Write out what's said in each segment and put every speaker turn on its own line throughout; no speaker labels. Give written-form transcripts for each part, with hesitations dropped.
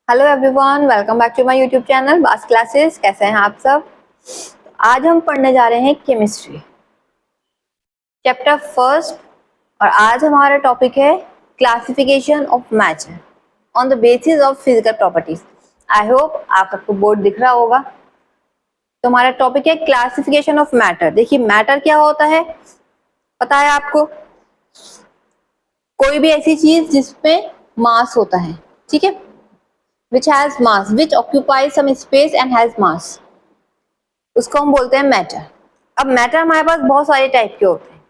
Hello everyone, welcome back to my YouTube channel boss classes. कैसे हैं आप सब? आज हम पढ़ने जा रहे हैं केमिस्ट्री चैप्टर फर्स्ट और आज हमारा टॉपिक है classification of matter on the basis of physical properties. I hope आप सबको बोर्ड दिख रहा होगा। तो हमारा टॉपिक है क्लासिफिकेशन ऑफ मैटर। देखिए मैटर क्या होता है, पता है आपको? कोई भी ऐसी चीज जिसमें मास होता है, ठीक है, which has mass, which occupies some space and has mass, उसको हम बोलते हैं मैटर। अब मैटर हमारे पास बहुत सारे टाइप के होते हैं।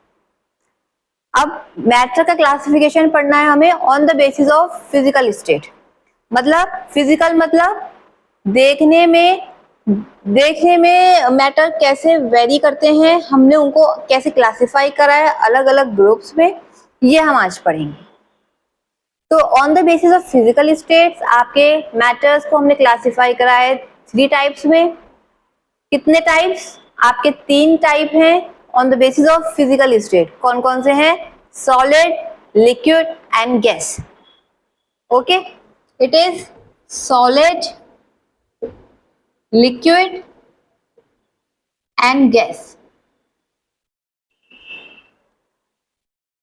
अब मैटर का क्लासिफिकेशन पढ़ना है हमें on the basis of physical state. मतलब फिजिकल मतलब देखने में मैटर कैसे वेरी करते हैं, हमने उनको कैसे क्लासिफाई करा है अलग अलग ग्रुप्स में, ये हम आज पढ़ेंगे। तो on the basis of physical states आपके मैटर्स को हमने क्लासिफाई करा है 3 टाइप्स में। कितने टाइप्स? आपके 3 टाइप हैं on the basis of physical state. कौन कौन से हैं? Solid, liquid and gas. Okay, it is solid, liquid and gas.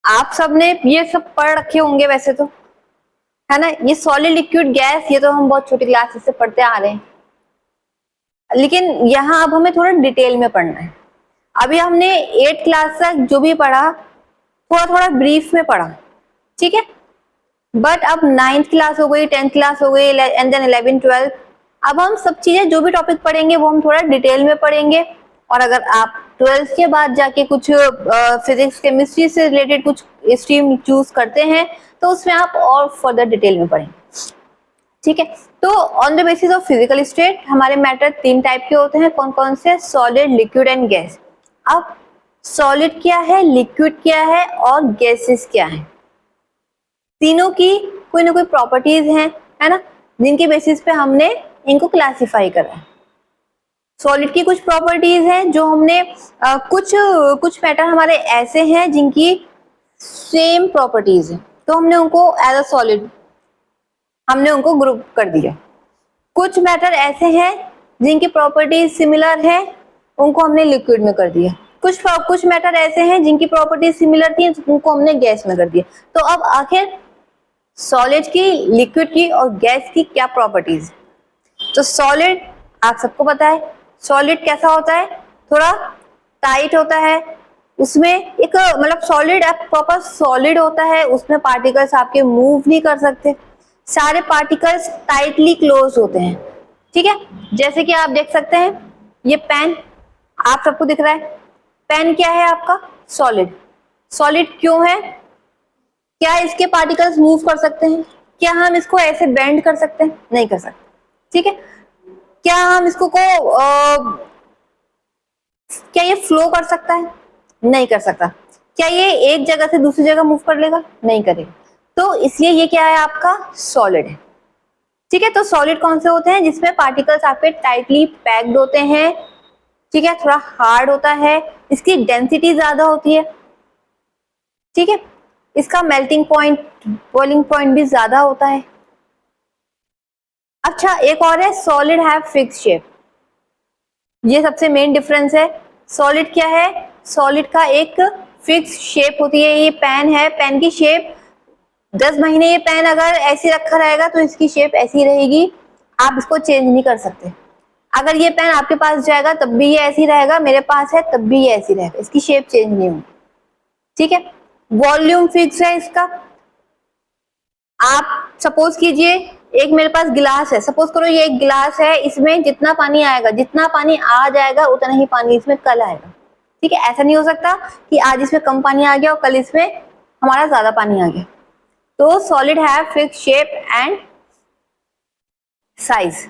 आप सबने ये सब पढ़ रखे होंगे वैसे तो, है ना? ये सॉलिड, लिक्विड, गैस ये तो हम बहुत छोटी क्लासेस से पढ़ते आ रहे हैं, लेकिन यहाँ अब हमें थोड़ा डिटेल में पढ़ना है। अभी हमने 8th क्लास तक जो भी पढ़ा थोड़ा थोड़ा ब्रीफ में पढ़ा, ठीक है। बट अब 9th क्लास हो गई, 10th क्लास हो गई एंड देन 11th 12th। अब हम सब चीजें जो भी टॉपिक पढ़ेंगे वो हम थोड़ा डिटेल में पढ़ेंगे। और अगर आप 12th के बाद जाके कुछ फिजिक्स केमिस्ट्री से रिलेटेड कुछ स्ट्रीम चूज करते हैं तो उसमें आप और फर्दर डिटेल में पढ़ेंगे, ठीक है। तो on the basis of physical state हमारे मैटर 3 टाइप के होते हैं। कौन कौन से? Solid, liquid and gas. अब सॉलिड क्या है, लिक्विड क्या है और गैसेस क्या है, तीनों की कोई ना कोई प्रॉपर्टीज हैं, है ना, जिनके बेसिस पे हमने इनको क्लासिफाई करा है। सॉलिड की कुछ प्रॉपर्टीज हैं जो हमने कुछ मैटर हमारे ऐसे हैं जिनकी सेम प्रॉपर्टीज है, तो हमने उनको एज अ सॉलिड हमने उनको ग्रुप कर दिया। कुछ मैटर ऐसे हैं जिनकी प्रॉपर्टीज सिमिलर है, उनको हमने लिक्विड में कर दिया। कुछ मैटर ऐसे हैं जिनकी प्रॉपर्टीज सिमिलर थी, उनको हमने गैस में कर दिया। तो अब आखिर सॉलिड की, लिक्विड की और गैस की क्या प्रॉपर्टीज? तो सॉलिड आप सबको पता है, सॉलिड कैसा होता है? थोड़ा टाइट होता है, उसमें एक मतलब सॉलिड प्रॉपर सॉलिड होता है, उसमें पार्टिकल्स आपके मूव नहीं कर सकते, सारे पार्टिकल्स टाइटली क्लोज होते हैं, ठीक है। जैसे कि आप देख सकते हैं ये पेन आप सबको दिख रहा है, पेन क्या है आपका? सॉलिड। सॉलिड क्यों है? क्या इसके पार्टिकल्स मूव कर सकते हैं? क्या हम इसको ऐसे बेंड कर सकते हैं? नहीं कर सकते, ठीक है। क्या हम इसको क्या ये फ्लो कर सकता है? नहीं कर सकता। क्या ये एक जगह से दूसरी जगह मूव कर लेगा? नहीं करेगा। तो इसलिए ये क्या है? आपका सॉलिड है, ठीक है। तो सॉलिड कौन से होते हैं? जिसमें पार्टिकल्स आपके टाइटली पैक्ड होते हैं, ठीक है, थोड़ा हार्ड होता है, इसकी डेंसिटी ज्यादा होती है, ठीक है, इसका मेल्टिंग पॉइंट, बॉइलिंग पॉइंट भी ज्यादा होता है। अच्छा, एक और है सॉलिड हैव फिक्स शेप। ये सबसे मेन डिफरेंस है। सॉलिड क्या है? सॉलिड का एक फिक्स शेप होती है। ये पेन है, पेन की शेप 10 महीने ये पेन अगर ऐसे रखा रहेगा तो इसकी शेप ऐसी रहेगी, आप इसको चेंज नहीं कर सकते। अगर ये पेन आपके पास जाएगा तब भी ये ऐसी रहेगा, मेरे पास है तब भी ये ऐसी रहेगा, इसकी शेप चेंज नहीं होगी, ठीक है। वॉल्यूम फिक्स है इसका। आप सपोज कीजिए एक मेरे पास गिलास है, सपोज करो ये एक गिलास है, इसमें जितना पानी आएगा, जितना पानी आ जाएगा उतना ही पानी इसमें कल आएगा, ठीक है। ऐसा नहीं हो सकता कि आज इसमें कम पानी आ गया और कल इसमें हमारा ज्यादा पानी आ गया। तो solid have fix shape and size.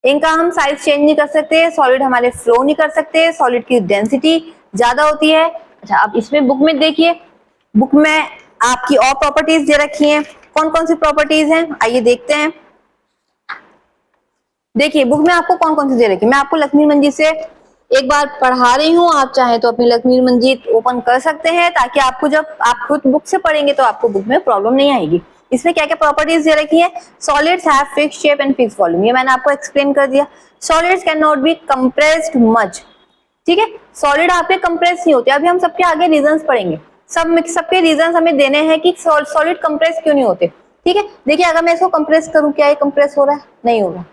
इनका हम साइज चेंज नहीं कर सकते, सॉलिड हमारे फ्लो नहीं कर सकते, सॉलिड की डेंसिटी ज्यादा होती है। अच्छा, आप इसमें बुक में देखिए, बुक में आपकी और प्रॉपर्टीज दे रखी हैं। कौन कौन सी प्रॉपर्टीज हैं आइए देखते हैं। देखिए बुक में आपको कौन कौन सी दे रखी है। मैं आपको लक्ष्मी मंजीत से एक बार पढ़ा रही हूँ, आप चाहें तो अपनी लक्ष्मी मंजीत ओपन कर सकते हैं ताकि आपको जब आप खुद बुक से पढ़ेंगे तो आपको बुक में प्रॉब्लम नहीं आएगी। इसमें क्या क्या प्रॉपर्टीज दे रखी है, solids have fixed shape and fixed volume, ये मैंने आपको एक्सप्लेन कर दिया। Solids can not be compressed much, ठीक है, सॉलिड आपके कंप्रेस नहीं होते। अभी हम सबके आगे रीजंस पढ़ेंगे, सबके रीजंस हमें देने हैं कि सॉलिड कंप्रेस क्यों नहीं होते, ठीक है। देखिए अगर मैं इसको कंप्रेस करूं, क्या ये कंप्रेस हो रहा है, नहीं हो रहा,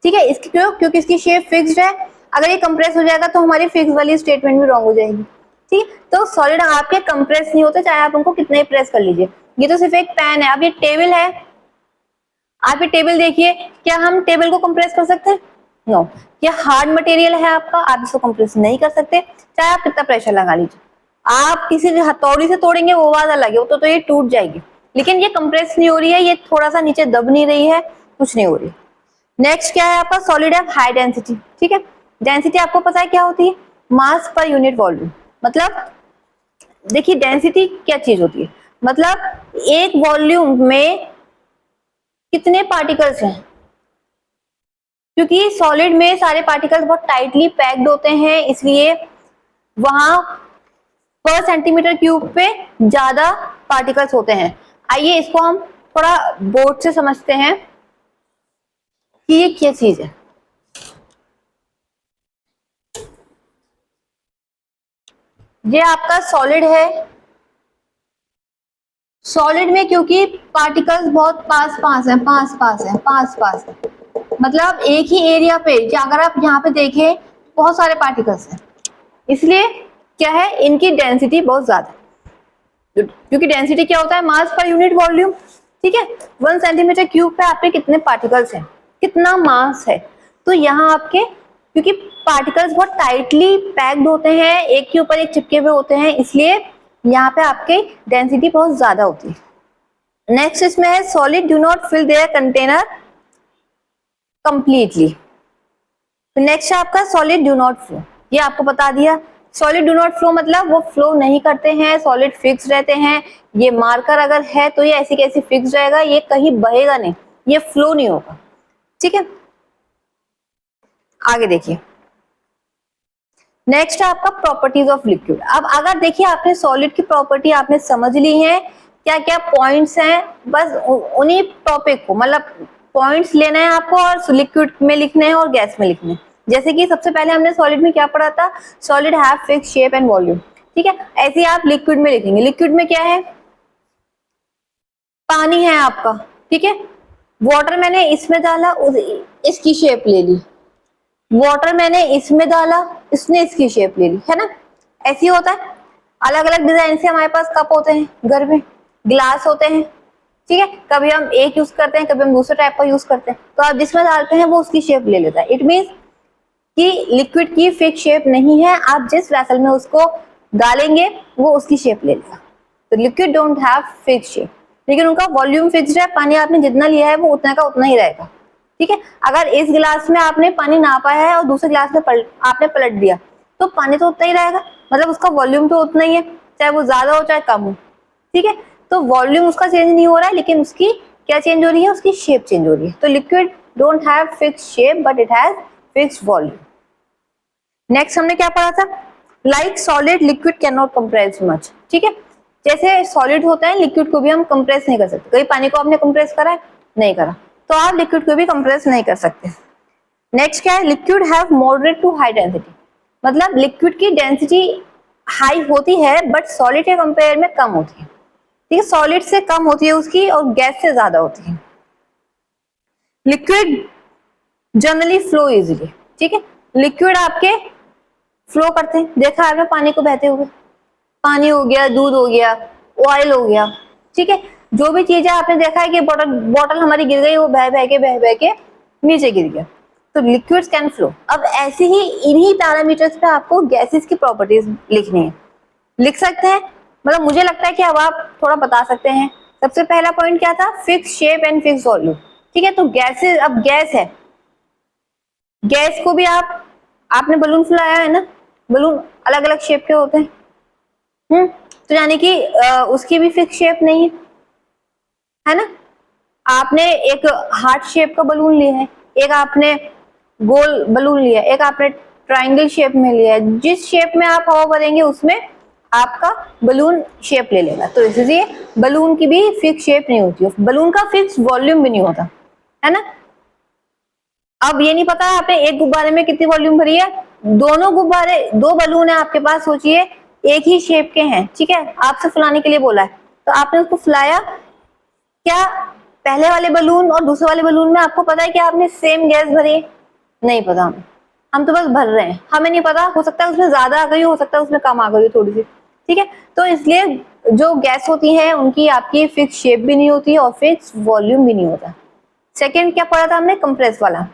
ठीक है, इसकी क्यों, क्योंकि इसकी शेप फिक्स्ड है। अगर ये कंप्रेस हो जाएगा तो हमारी फिक्स वाली स्टेटमेंट भी रॉन्ग हो जाएगी, ठीक है। तो सॉलिड आपके कंप्रेस नहीं होते, चाहे आप उनको कितने ही प्रेस कर लीजिए। ये तो सिर्फ एक पेन है, अब ये टेबल है, आप ये टेबल देखिए, क्या हम टेबल को कंप्रेस कर सकते हैं, नो। ये हार्ड मटेरियल है आपका, आप इसको कंप्रेस नहीं कर सकते, चाहे आप कितना प्रेशर लगा लीजिए। आप किसी हथौड़ी से तोड़ेंगे वो बात अलग है, तो ये टूट जाएगी, लेकिन ये कंप्रेस नहीं हो रही है, ये थोड़ा सा नीचे दब नहीं रही है, कुछ नहीं हो रही। नेक्स्ट क्या है आपका, सॉलिड है हाई डेंसिटी, ठीक है। डेंसिटी आपको पता है क्या होती है, मास पर यूनिट वॉल्यूम। मतलब देखिए डेंसिटी क्या चीज होती है, मतलब एक वॉल्यूम में कितने पार्टिकल्स हैं, क्योंकि सॉलिड में सारे पार्टिकल्स बहुत टाइटली पैक्ड होते हैं, इसलिए वहां पर सेंटीमीटर क्यूब पे ज्यादा पार्टिकल्स होते हैं। आइए इसको हम थोड़ा बोर्ड से समझते हैं कि ये क्या चीज है। ये आपका सॉलिड है, सॉलिड में क्योंकि पार्टिकल्स बहुत पास है, मतलब एक ही एरिया पे, अगर आप यहाँ पे देखें बहुत सारे पार्टिकल्स हैं, इसलिए क्या है, इनकी डेंसिटी बहुत ज्यादा है। क्योंकि डेंसिटी क्या होता है, मास पर यूनिट वॉल्यूम, ठीक है। 1 सेंटीमीटर क्यूब पे आपके कितने पार्टिकल्स हैं, कितना मास है। तो यहाँ आपके क्योंकि पार्टिकल्स बहुत टाइटली पैक्ड होते हैं, एक के ऊपर एक चिपके हुए होते हैं, इसलिए यहाँ पे आपके डेंसिटी बहुत ज्यादा होती है। नेक्स्ट इसमें है solid do not fill their container completely. Next है आपका सॉलिड डू नॉट फ्लो, ये आपको बता दिया। सॉलिड डू नॉट फ्लो मतलब वो फ्लो नहीं करते हैं, सॉलिड फिक्स रहते हैं। ये मार्कर अगर है तो ये ऐसी कैसी फिक्स रहेगा, ये कहीं बहेगा नहीं, ये फ्लो नहीं होगा, ठीक है। आगे देखिए, नेक्स्ट है आपका प्रॉपर्टीज ऑफ लिक्विड। अब अगर देखिए आपने सॉलिड की प्रॉपर्टी आपने समझ ली है, क्या क्या पॉइंट्स हैं, बस उन्हीं टॉपिक को, मतलब पॉइंट्स लेना है आपको और लिक्विड में लिखने हैं और गैस में लिखने हैं। जैसे कि सबसे पहले हमने सॉलिड में क्या पढ़ा था, solid have fixed shape and volume, ठीक है। ऐसे ही आप लिक्विड में लिखेंगे, लिक्विड में क्या है, पानी है आपका, ठीक है। वाटर मैंने इसमें डाला, इसकी शेप ले ली, वाटर मैंने इसमें डाला, इसने इसकी शेप ले ली, है ना। ऐसे ही होता है, अलग अलग डिजाइन से हमारे पास कप होते हैं घर में, ग्लास होते हैं, ठीक है। कभी हम एक यूज करते हैं, कभी हम दूसरे टाइप का यूज करते हैं, तो आप जिसमें डालते हैं वो उसकी शेप ले लेता है। इट मीन्स कि लिक्विड की फिक्स शेप नहीं है, आप जिस वेसल में उसको डालेंगे वो उसकी शेप ले लेगा। तो liquid don't have fix shape, लेकिन उनका वॉल्यूम फिक्स्ड है, पानी आपने जितना लिया है वो उतना का उतना ही रहेगा, ठीक है। अगर इस गिलास में आपने पानी नापा है और दूसरे गिलास में आपने पलट दिया, तो पानी तो उतना ही रहेगा, मतलब उसका वॉल्यूम तो उतना ही है, चाहे वो ज्यादा हो चाहे कम हो, ठीक है। तो वॉल्यूम उसका चेंज नहीं हो रहा है, लेकिन उसकी क्या चेंज हो रही है, उसकी शेप चेंज हो रही है। तो liquid don't have fixed shape but it has fixed volume. Next हमने क्या पढ़ा था, like solid liquid can not compress much, ठीक है। जैसे सॉलिड होता है, लिक्विड को भी हम कंप्रेस नहीं कर सकते। कहीं पानी को आपने कंप्रेस करा है, नहीं करा, तो आप लिक्विड को भी कंप्रेस नहीं कर सकते। नेक्स्ट क्या है, liquid have moderate to high density, मतलब लिक्विड की डेंसिटी हाई होती है बट सॉलिड के कंपेयर में कम होती है, ठीक है। सॉलिड से कम होती है उसकी और गैस से ज्यादा होती है। लिक्विड जनरली फ्लो इजीली, ठीक है। लिक्विड आपके फ्लो करते हैं, देखा आपने पानी को बहते हुए, पानी हो गया, दूध हो गया, ऑयल हो गया, ठीक है। जो भी चीजें आपने देखा है कि बॉटल हमारी गिर गई, वो बह बह के नीचे गिर गया, तो लिक्विड्स कैन फ्लो। अब ऐसे ही इन्हीं पैरामीटर्स पे आपको गैसेस की प्रॉपर्टीज लिखनी है, लिख सकते हैं, मतलब मुझे लगता है कि अब आप थोड़ा बता सकते हैं। सबसे पहला पॉइंट क्या था, fix shape and fix volume, ठीक है। तो गैसेस, अब गैस है, गैस को भी आपने बलून फुलाया है ना, बलून अलग अलग शेप के होते हैं, तो यानी कि उसकी भी फिक्स शेप नहीं है ना। आपने एक हार्ट शेप का बलून लिया है, एक आपने गोल बलून लिया है, एक आपने ट्रायंगल शेप में लिया है। जिस शेप में आप हवा भरेंगे उसमें आपका बलून शेप ले लेगा। तो इसलिए बलून की भी फिक्स शेप नहीं होती है, बलून का फिक्स वॉल्यूम भी नहीं होता है ना। अब ये नहीं पता आपने एक गुब्बारे में कितनी वॉल्यूम भरी है, दोनों गुब्बारे, दो बलून है आपके पास, सोचिए एक ही शेप के हैं, ठीक है, आपसे फुलाने के लिए बोला है तो आपने उसको फुलाया, क्या पहले वाले बलून और दूसरे वाले बलून में आपको पता है कि आपने सेम गैस भरी? नहीं पता हमें, हम तो बस भर रहे हैं, हमें नहीं पता, हो सकता है उसमें ज्यादा आ गई हो सकता है उसमें कम आ गई हो थोड़ी सी, ठीक है। तो इसलिए जो गैस होती है उनकी आपकी फिक्स शेप भी नहीं होती और फिक्स वॉल्यूम भी नहीं होता। सेकेंड क्या पढ़ा था हमने, कंप्रेस वाला।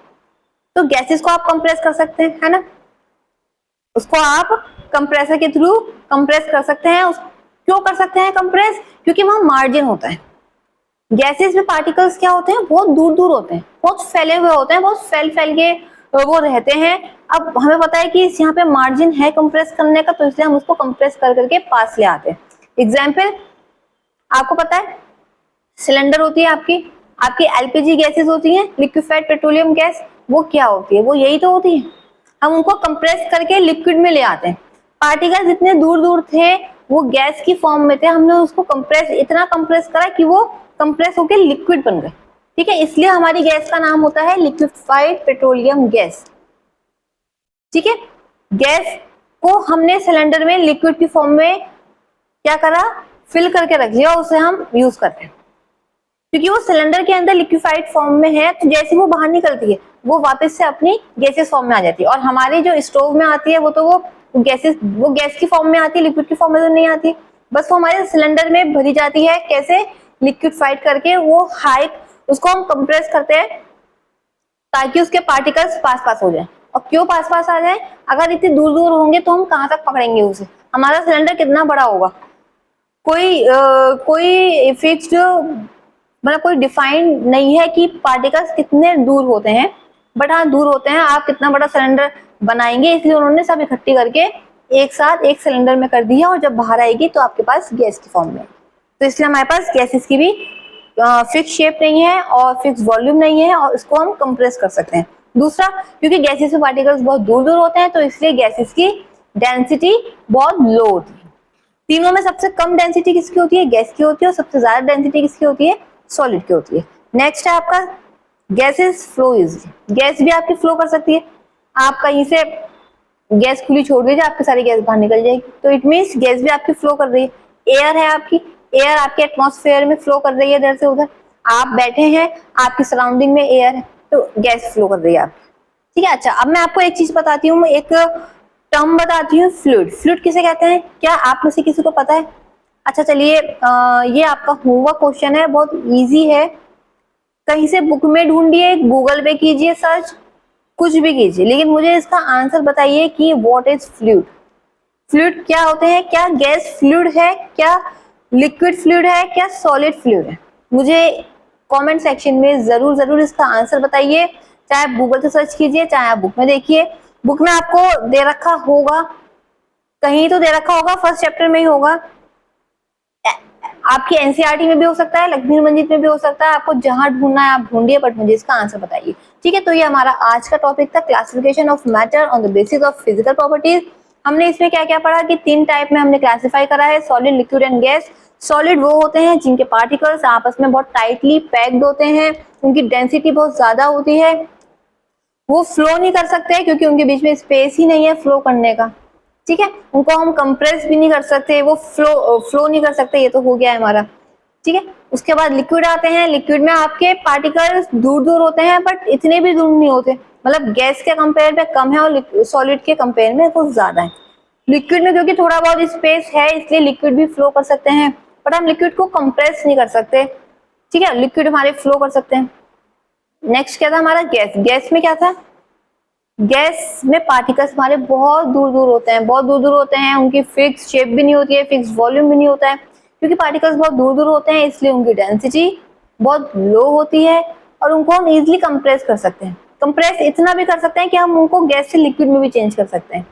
तो गैसेस को आप कंप्रेस कर सकते हैं, है ना, उसको आप कंप्रेसर के थ्रू कंप्रेस कर सकते हैं। क्यों कर सकते हैं कंप्रेस? क्योंकि वहां मार्जिन होता है। गैसेस में पार्टिकल्स क्या होते हैं, बहुत दूर दूर होते हैं, बहुत फैले हुए होते हैं, बहुत फैल फैल के वो रहते हैं। अब हमें पता है कि यहाँ पे मार्जिन है कंप्रेस करने का, तो इसलिए हम उसको कंप्रेस कर करके पास ले आते हैं। एग्जाम्पल आपको पता है, सिलेंडर होती है आपकी एलपीजी गैसेस होती हैं, लिक्विफाइड पेट्रोलियम गैस, वो क्या होती है, वो यही तो होती है। हम उनको कंप्रेस करके लिक्विड में ले आते हैं। पार्टिकल्स जितने दूर दूर थे वो गैस की फॉर्म में थे, हमने उसको कंप्रेस, इतना कंप्रेस करा कि वो कंप्रेस होकर लिक्विड बन गए, ठीक है। इसलिए हमारी गैस का नाम होता है लिक्विफाइड पेट्रोलियम गैस, ठीक है। गैस को हमने सिलेंडर में लिक्विड की फॉर्म में क्या करा, फिल करके रख लिया, उसे हम यूज करते हैं। क्योंकि वो सिलेंडर के अंदर लिक्विफाइड फॉर्म में है, तो जैसे वो बाहर निकलती है वो वापस से अपनी गैसेस फॉर्म में आ जाती है। और हमारी जो स्टोव में आती है वो तो वो गैस की फॉर्म में आती है, लिक्विड की फॉर्म में तो नहीं आती, बस वो हमारे सिलेंडर में भरी जाती है। कैसे? लिक्विफाइड करके, वो हाई, उसको हम कंप्रेस करते हैं ताकि उसके पार्टिकल्स पास पास हो जाए। और क्यों पास पास आ जाए? अगर इतने दूर दूर होंगे तो हम कहाँ तक पकड़ेंगे उसे, हमारा सिलेंडर कितना बड़ा होगा, कोई फिक्स्ड, मतलब कोई डिफाइंड नहीं है कि पार्टिकल्स कितने दूर होते हैं, बट हाँ दूर होते हैं। आप कितना बड़ा सिलेंडर बनाएंगे, इसलिए उन्होंने सब इकट्ठी करके एक साथ एक सिलेंडर में कर दिया, और जब बाहर आएगी तो आपके पास गैस की फॉर्म में। तो इसलिए हमारे पास गैसेस की भी फिक्स शेप नहीं है और फिक्स वॉल्यूम नहीं है, और इसको हम कंप्रेस कर सकते हैं। दूसरा, क्योंकि गैसेस में पार्टिकल्स बहुत दूर दूर होते हैं, तो इसलिए गैसेस की डेंसिटी बहुत लो होती है। तीनों में सबसे कम डेंसिटी किसकी होती है? गैस की होती है। और सबसे ज्यादा डेंसिटी किसकी होती है? सॉलिड की होती है। नेक्स्ट है आपका गैसेस फ्लो इजीली। गैस भी आपकी फ्लो कर सकती है, आप कहीं से गैस खुली छोड़ दीजिए, आपकी सारी गैस बाहर निकल जाएगी, तो इट मीन्स गैस भी आपकी फ्लो कर रही है। एयर है आपकी, एयर आपके एटमॉस्फेयर में फ्लो कर रही है इधर से उधर, आप बैठे हैं, आपकी सराउंडिंग में एयर है, तो गैस फ्लो कर रही है आपकी, ठीक है। अच्छा, अब मैं आपको एक चीज बताती हूँ, एक टर्म बताती हूँ, फ्लूइड। फ्लूइड किसे कहते हैं, क्या आप में से किसी को पता है? अच्छा चलिए, ये आपका होमवर्क क्वेश्चन है, बहुत इजी है, कहीं से बुक में ढूंढिए, गूगल पे कीजिए सर्च, कुछ भी कीजिए, लेकिन मुझे इसका आंसर बताइए कि व्हाट इज फ्लूइड। फ्लूइड क्या होते हैं? क्या गैस फ्लूइड है, क्या लिक्विड फ्लूइड है, क्या सॉलिड फ्लूइड है? मुझे कमेंट सेक्शन में जरूर जरूर इसका आंसर बताइए। चाहे आप गूगल से सर्च कीजिए, चाहे आप बुक में देखिए, बुक में आपको दे रखा होगा, कहीं तो दे रखा होगा, फर्स्ट चैप्टर में ही होगा, आपकी एनसीईआरटी में भी हो सकता है, लक्ष्मी मंजित में भी हो सकता है, आपको जहां ढूंढना है आप ढूंढिए, बट मुझे इसका आंसर बताइए, ठीक है। तो ये हमारा आज का टॉपिक था, classification of matter on the basis of physical properties. हमने इसमें क्या क्या पढ़ा कि तीन टाइप में हमने क्लासिफाई करा है, solid, liquid and gas. Solid वो होते हैं जिनके पार्टिकल्स आपस में बहुत टाइटली पैक्ड होते हैं, उनकी डेंसिटी बहुत ज्यादा होती है, वो फ्लो नहीं कर सकते क्योंकि उनके बीच में स्पेस ही नहीं है फ्लो करने का, ठीक है। उनको हम कंप्रेस भी नहीं कर सकते, वो फ्लो नहीं कर सकते, ये तो हो गया है हमारा, ठीक है। उसके बाद लिक्विड आते हैं, लिक्विड में आपके पार्टिकल्स दूर दूर होते हैं बट इतने भी दूर नहीं होते, मतलब गैस के कंपेयर में कम है और सॉलिड के कंपेयर में कुछ ज्यादा है। लिक्विड में क्योंकि थोड़ा बहुत स्पेस है इसलिए लिक्विड भी फ्लो कर सकते हैं, बट हम लिक्विड को कंप्रेस नहीं कर सकते, ठीक है। लिक्विड हमारे फ्लो कर सकते हैं। नेक्स्ट क्या था हमारा? गैस। गैस में क्या था? गैस में पार्टिकल्स हमारे बहुत दूर दूर होते हैं, बहुत दूर दूर होते हैं, उनकी फिक्स शेप भी नहीं होती है, फिक्स वॉल्यूम भी नहीं होता है, क्योंकि पार्टिकल्स बहुत दूर दूर होते हैं इसलिए उनकी डेंसिटी बहुत लो होती है, और उनको हम इजिली कंप्रेस कर सकते हैं। कंप्रेस इतना भी कर सकते हैं कि हम उनको गैस से लिक्विड में भी चेंज कर सकते हैं,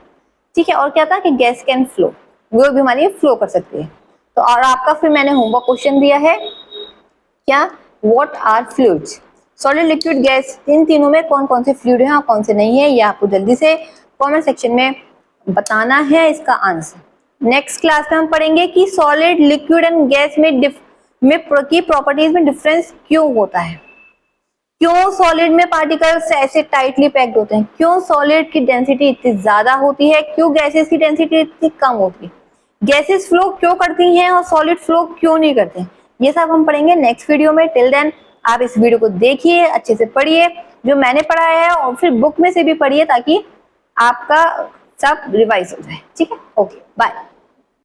ठीक है। और क्या था कि गैस कैन फ्लो, वो भी हमारी फ्लो कर सकती है। तो और आपका फिर मैंने होमवर्क क्वेश्चन दिया है, क्या? What are fluids? Solid, liquid, gas, इन तीनों में कौन कौन से फ्लूइड हैं और कौन से नहीं है, ये आपको जल्दी से कमेंट सेक्शन में बताना है इसका आंसर। नेक्स्ट क्लास में हम पढ़ेंगे कि सॉलिड, लिक्विड एंड गैस की प्रॉपर्टीज में डिफरेंस क्यों होता है, क्यों सॉलिड में पार्टिकल्स ऐसे टाइटली पैक्ड होते हैं, क्यों सॉलिड की डेंसिटी इतनी ज्यादा होती है, क्यों गैसेस की डेंसिटी इतनी कम होती है, गैसेस फ्लो क्यों करती हैं और सॉलिड फ्लो क्यों नहीं करते, ये सब हम पढ़ेंगे नेक्स्ट वीडियो में। टिल देन आप इस वीडियो को देखिए, अच्छे से पढ़िए जो मैंने पढ़ाया है और फिर बुक में से भी पढ़िए ताकि आपका सब रिवाइज हो जाए। ठीक है, ओके बाय।